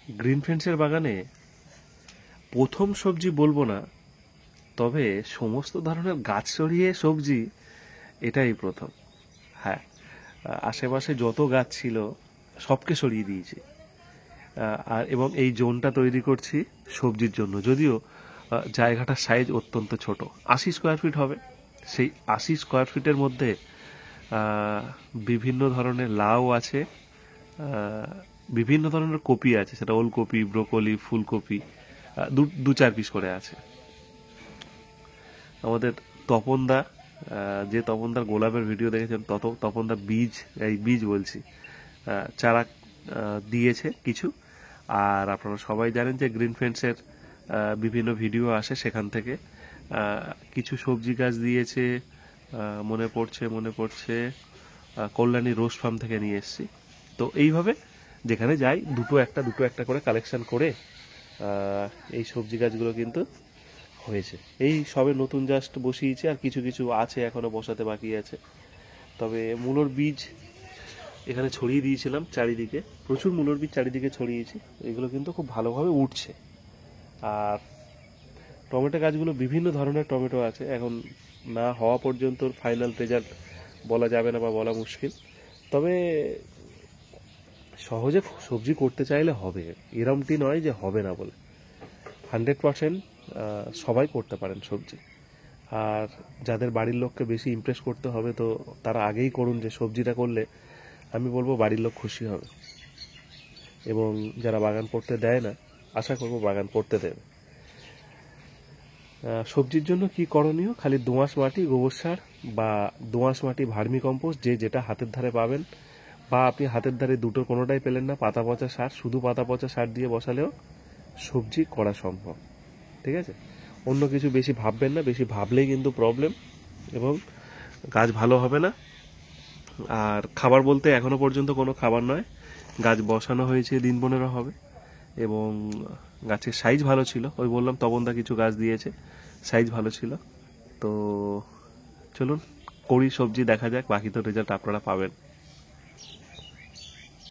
Green ফ্রেন্ডসের বাগানে প্রথম সবজি বলবো না, তবে সমস্ত ধরনের গাছ সরিয়ে সবজি এটাই প্রথম। হ্যাঁ, আশেপাশে যত গাছ ছিল সবকে সরিয়ে দিয়েছি। আর এবং এই জোনটা তৈরি করছি সবজির জন্য, যদিও জায়গাটার সাইজ অত্যন্ত ছোট, 80 স্কোয়ার ফিট হবে। সেই 80 স্কোয়ার ফিটের মধ্যে বিভিন্ন ধরনের লাউ আছে, বিভিন্ন ধরনের কপি আছে, সেটা ওলকপি, ব্রোকলি, ফুলকপি, দু চার পিস করে আছে। আমাদের তপনদা, যে তপনদার গোলাপের ভিডিও দেখেছেন, তপনদা বীজ বলছি, চারা দিয়েছে কিছু। আর আপনারা সবাই জানেন যে গ্রিন ফ্রেন্ডসের বিভিন্ন ভিডিও আসে, সেখান থেকে কিছু সবজি গাছ দিয়েছে। মনে পড়ছে কল্যাণী রোজ ফার্ম থেকে নিয়ে এসেছি। তো এইভাবে যেখানে যাই দুটো একটা করে কালেকশন করে এই সবজি গাছগুলো কিন্তু হয়েছে। এই সবে নতুন জাস্ট বসিয়েছে, আর কিছু কিছু আছে এখনো বসাতে বাকি আছে। তবে মূলোর বীজ এখানে ছড়িয়ে দিয়েছিলাম চারিদিকে, প্রচুর মূলোর বীজ চারিদিকে ছড়িয়েছি, এগুলো কিন্তু খুব ভালোভাবে উঠছে। আর টমেটো গাছগুলো বিভিন্ন ধরনের টমেটো আছে, এখন না হওয়া পর্যন্ত ফাইনাল রেজাল্ট বলা যাবে না বা বলা মুশকিল। তবে সহজে সবজি করতে চাইলে হবে, এরমটি নয় যে হবে না বলে। 100% সবাই করতে পারেন সবজি। আর যাদের বাড়ির লোককে বেশি ইমপ্রেস করতে হবে, তো তারা আগেই করুন, যে সবজিটা করলে আমি বলবো বাড়ির লোক খুশি হবে। এবং যারা বাগান করতে দেয় না, আশা করবো বাগান করতে দেবে। সবজির জন্য কি করণীয়? খালি দোআঁশ মাটি, গোবর সার বা দোআঁশ মাটি, ভার্মি কম্পোস্ট, যে যেটা হাতের ধারে পাবেন, বা আপনি হাতের ধারে দুটোর কোনোটাই পেলেন না, পাতা পচা সার, শুধু পাতা পচা সার দিয়ে বসালেও সবজি করা সম্ভব। ঠিক আছে, অন্য কিছু বেশি ভাববেন না, বেশি ভাবলেই কিন্তু প্রবলেম, এবং গাছ ভালো হবে না। আর খাবার বলতে এখনো পর্যন্ত কোনো খাবার নয়, গাছ বসানো হয়েছে দিন 15 হবে, এবং গাছের সাইজ ভালো ছিল। ওই বললাম তপনদা কিছু গাছ দিয়েছে, সাইজ ভালো ছিল। তো চলুন করি সবজি, দেখা যাক, বাকি তো রেজাল্ট আপনারা পাবেন।